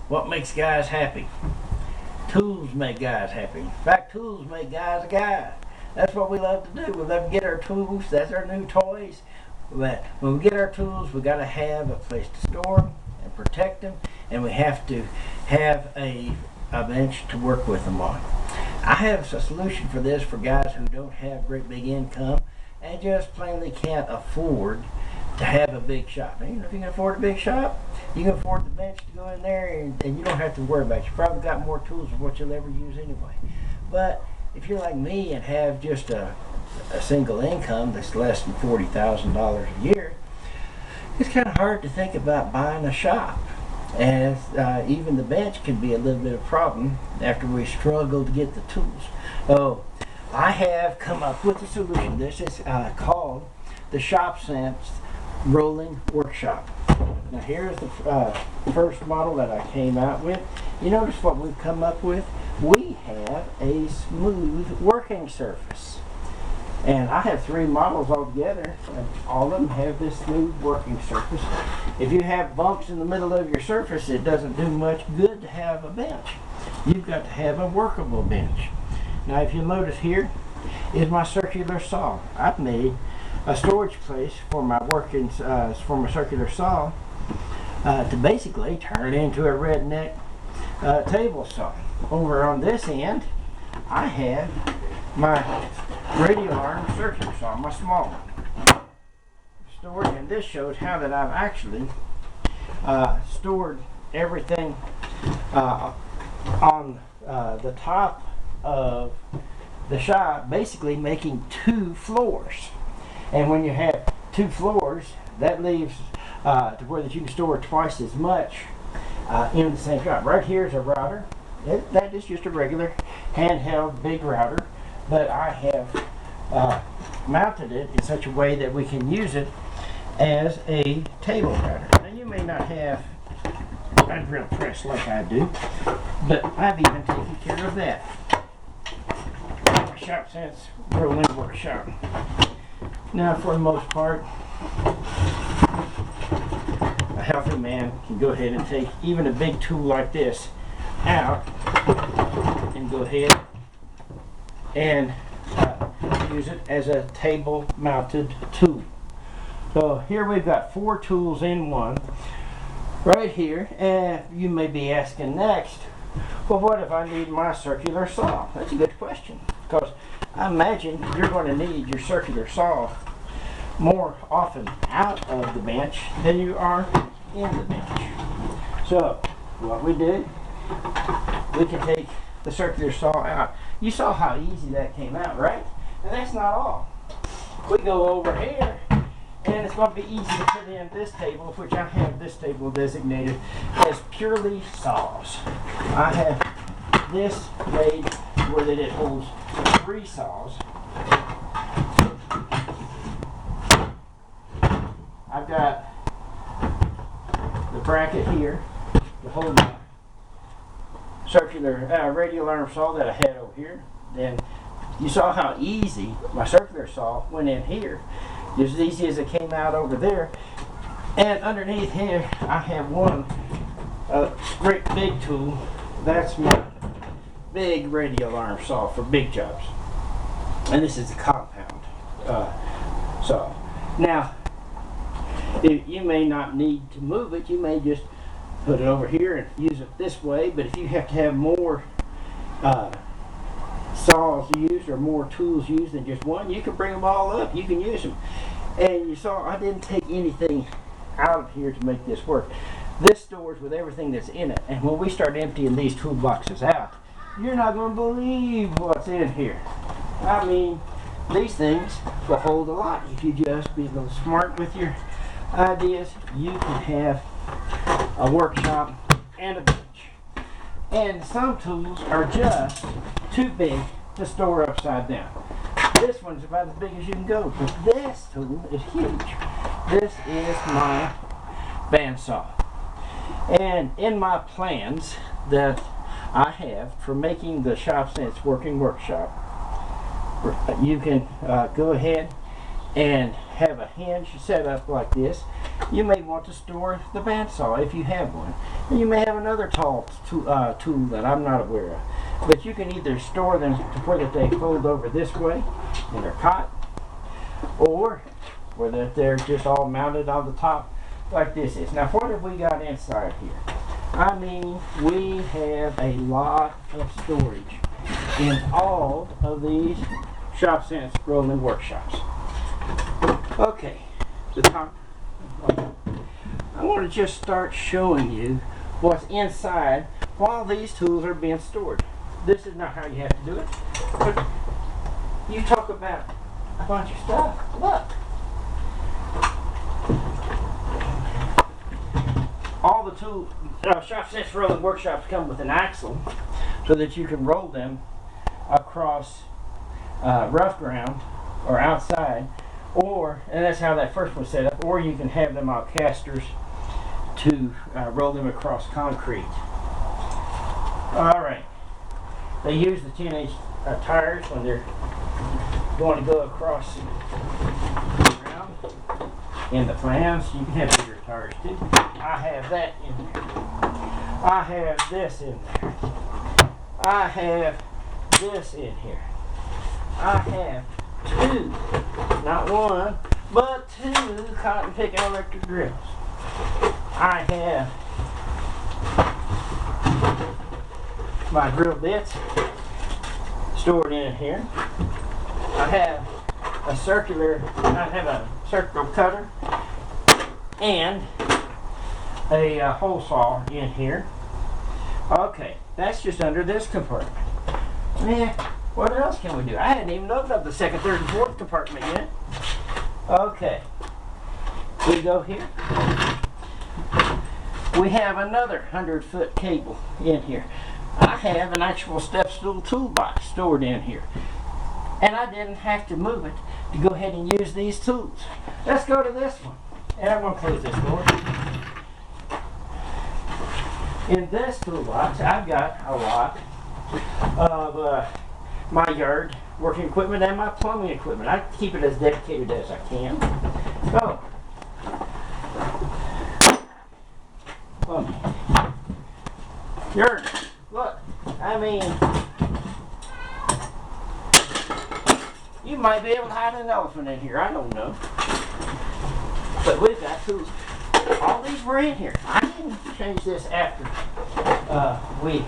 What makes guys happy? Tools make guys happy. In fact, tools make guys a guy. That's what we love to do. We love to get our tools. That's our new toys. But when we get our tools, we got to have a place to store them and protect them, and we have to have a bench to work with them on. I have a solution for this for guys who don't have great big income and just plainly can't afford to have a big shop. And, if you can afford a big shop, you can afford the bench to go in there, and you don't have to worry about it. You probably got more tools than what you'll ever use anyway. But if you're like me and have just a single income that's less than $40,000 a year, it's kind of hard to think about buying a shop. And even the bench can be a little bit of a problem after we struggle to get the tools. Oh, I have come up with a solution. This is called the ShopSense Rolling Workshop. Now here's the first model that I came out with. You notice what we've come up with? We have a smooth working surface. And I have 3 models altogether, and all of them have this smooth working surface. If you have bumps in the middle of your surface, it doesn't do much good to have a bench. You've got to have a workable bench. Now if you'll notice, here is my circular saw. I've made a storage place for my circular saw to basically turn it into a redneck table saw. Over on this end, I have my radial arm circular saw, my small one, stored, and this shows how that I've actually stored everything on the top of the shop, basically making 2 floors. And when you have 2 floors, that leaves to where that you can store twice as much in the same shop. Right here is a router. That is just a regular handheld big router, but I have mounted it in such a way that we can use it as a table router. Now you may not have a drill press like I do, but I've even taken care of that. ShopSense Rolling Workshop. Now, for the most part, a healthy man can go ahead and take even a big tool like this out and go ahead and use it as a table mounted tool. So here we've got 4 tools in one right here, and you may be asking next, well, what if I need my circular saw? That's a good question, because I imagine you're going to need your circular saw more often out of the bench than you are in the bench. So what we did, we can take the circular saw out. You saw how easy that came out, right? And that's not all. We go over here, and it's going to be easy to put in this table, which I have this table designated as purely saws. I have this made where that it holds 3 saws. I've got the bracket here to hold my circular radial arm saw that I had over here. Then you saw how easy my circular saw went in here, just as easy as it came out over there. And underneath here I have one great big tool. That's my big radial arm saw for big jobs, and this is a compound saw. Now you may not need to move it, you may just put it over here and use it this way, but if you have to have more saws used or more tools used than just one, you can bring them all up, you can use them. And you saw I didn't take anything out of here to make this work. This stores with everything that's in it, and when we start emptying these toolboxes out, you're not going to believe what's in here. I mean, these things will hold a lot. If you just be a little smart with your ideas, you can have a workshop and a bench. And some tools are just too big to store upside down. This one's about as big as you can go, but this tool is huge. This is my bandsaw. And in my plans that I have for making the ShopSense Working Workshop, you can go ahead and have a hinge set up like this, you may want to store the bandsaw if you have one. And you may have another tool that I'm not aware of. But you can either store them to where that they fold over this way and they're caught, or where that they're just all mounted on the top like this is. Now what have we got inside here? I mean, we have a lot of storage in all of these ShopSense rolling workshops. Okay, the top. I want to just start showing you what's inside while these tools are being stored. This is not how you have to do it, but you talk about a bunch of stuff. Look. All the tool ShopSense rolling workshops come with an axle so that you can roll them across rough ground or outside, or, and that's how that first was set up, or you can have them on casters to roll them across concrete. Alright, they use the 10-inch tires when they're going to go across the ground. In the plans, you can have bigger tires too. I have that in there. I have this in there. I have this in here. I have two, not one, but two cotton picking electric drills. I have my drill bits stored in here. I have a circular cutter and a hole saw in here. Okay, that's just under this compartment. Man, what else can we do? I hadn't even opened up the second, third, and fourth compartment yet. Okay, we go here. We have another 100-foot cable in here. I have an actual step stool toolbox stored in here. And I didn't have to move it to go ahead and use these tools. Let's go to this one. And I'm going to close this door. In this toolbox, I've got a lot of my yard working equipment and my plumbing equipment. I keep it as dedicated as I can. So, plumbing. Yard. Look, I mean, you might be able to hide an elephant in here. I don't know. But we've got tools. All these were in here. I didn't change this after we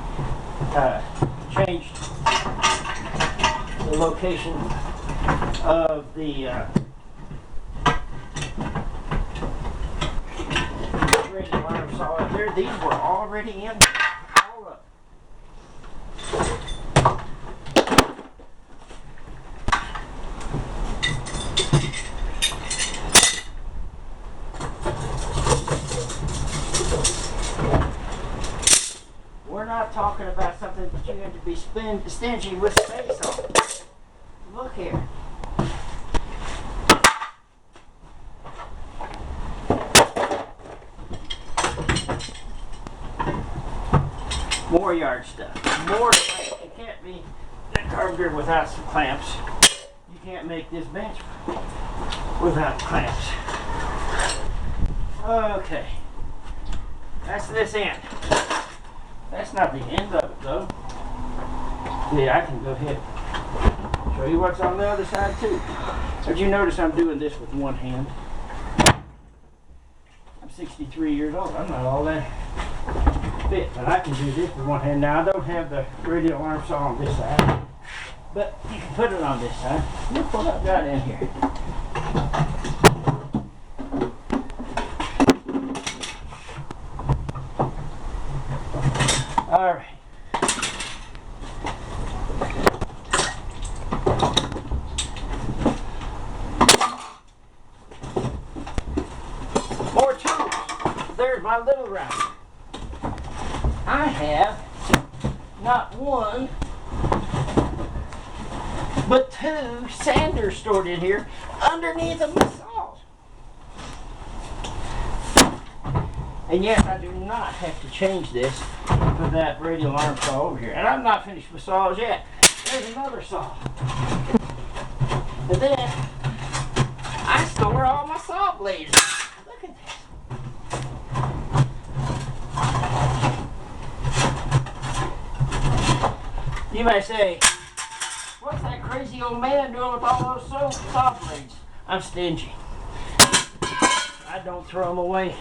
changed the location of the radio alarm saw up there. These were already in there. All up. We're not talking about something that you have to be stingy with space on. Look here. More yard stuff. More clamps. It can't be a carpenter without some clamps. You can't make this bench without clamps. Okay. That's this end. That's not the end of it though. Yeah, I can go ahead and show you what's on the other side too. But you notice I'm doing this with one hand. I'm 63 years old. I'm not all that fit, but I can do this with one hand. Now I don't have the radio alarm saw on this side, but you can put it on this side. Look what I've got in here. All right. More tools. There's my little router. I have not one, but two sanders stored in here underneath of my saws. And yes, I do not have to change this for that radio alarm saw over here. And I'm not finished with saws yet. There's another saw. And then I store all my saw blades. Look at this. You may say, what's that crazy old man doing with all those saw blades? I'm stingy. I don't throw them away.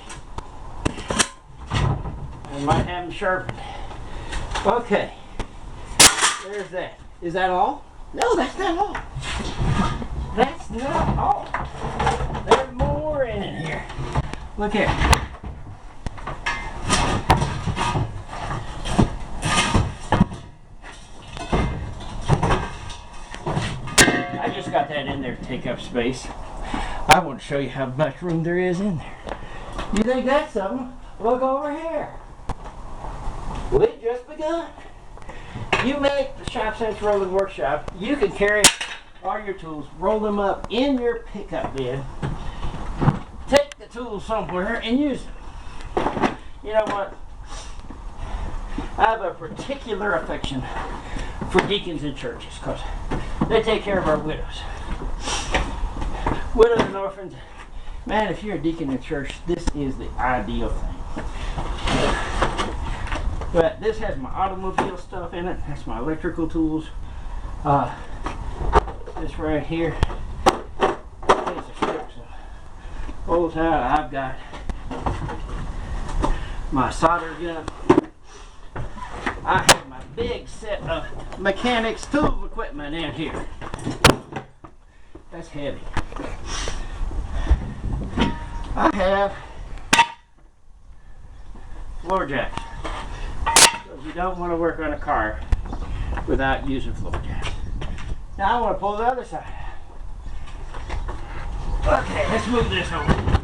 I might have them sharpened. Okay. There's that. Is that all? No, that's not all. That's not all. There's more in here. Look here. I just got that in there to take up space. I want to show you how much room there is in there. You think that's something? Look over here. We just begun. You make the Shop Sense Rolling Workshop. You can carry all your tools, roll them up in your pickup bed, take the tools somewhere and use them. You know what? I have a particular affection for deacons in churches because they take care of our widows. Widows and orphans. Man, if you're a deacon in church, this is the ideal thing. But this has my automobile stuff in it. That's my electrical tools. This right here is a strips of old tile. I've got my solder gun. I have my big set of mechanics tool equipment in here. That's heavy. I have floor jacks. Because you don't want to work on a car without using floor jacks. Now I want to pull the other side. Okay, let's move this over.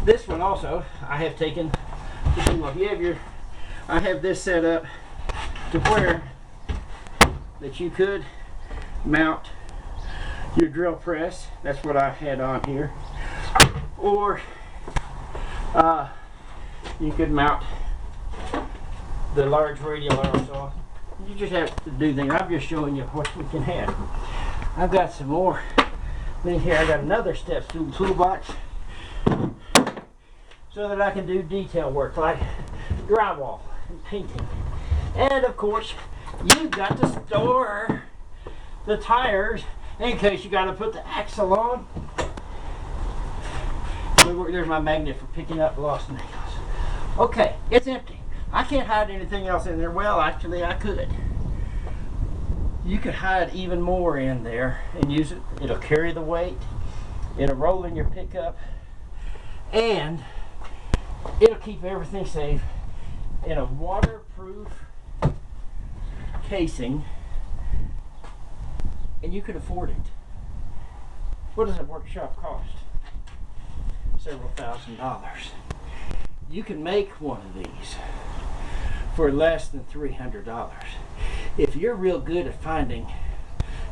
This one also, I have taken, I have this set up to where that you could mount your drill press. That's what I had on here. Or you could mount the large radial arrow saw. You just have to do things. I'm just showing you what we can have. I've got some more in here. I got another step stool toolbox so that I can do detail work like drywall and painting. And of course, you've got to store the tires in case you got to put the axle on. There's my magnet for picking up lost nails. Okay, it's empty. I can't hide anything else in there. Well, actually, I could. You could hide even more in there and use it. It'll carry the weight. It'll roll in your pickup. And it'll keep everything safe in a waterproof casing. And you could afford it. What does a workshop cost? Several $1,000s. You can make one of these for less than $300. If you're real good at finding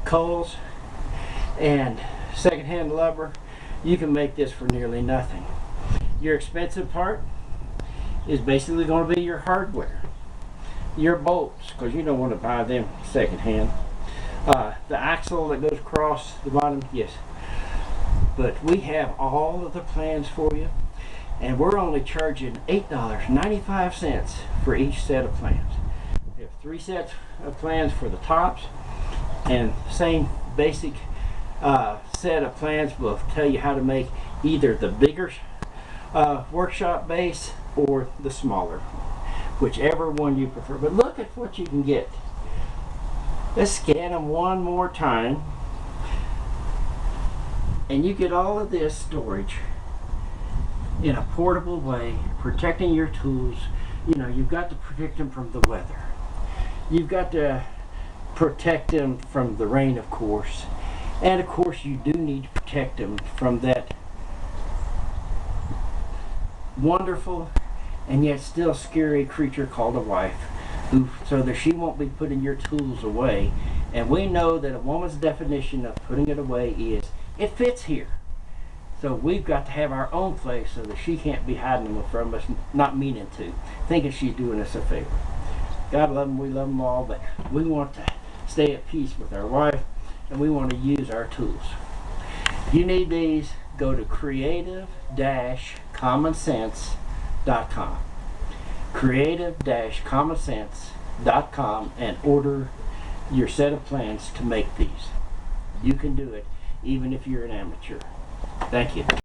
coals and secondhand lumber, you can make this for nearly nothing. Your expensive part is basically going to be your hardware, your bolts, because you don't want to buy them secondhand. The axle that goes across the bottom, yes. But we have all of the plans for you, and we're only charging $8.95 for each set of plans. We have 3 sets of plans for the tops, and same basic set of plans will tell you how to make either the bigger workshop base or the smaller, whichever one you prefer. But look at what you can get. Let's scan them one more time, and you get all of this storage in a portable way, protecting your tools. You know, you've got to protect them from the weather. You've got to protect them from the rain, of course. And of course, you do need to protect them from that wonderful and yet still scary creature called a wife, so that she won't be putting your tools away. And we know that a woman's definition of putting it away is, it fits here. So we've got to have our own place so that she can't be hiding them from us, not meaning to, thinking she's doing us a favor. God love them, we love them all, but we want to stay at peace with our wife. and we want to use our tools. If you need these, go to creative-commonsense.com. creative-commonsense.com and order your set of plans to make these. You can do it even if you're an amateur. Thank you.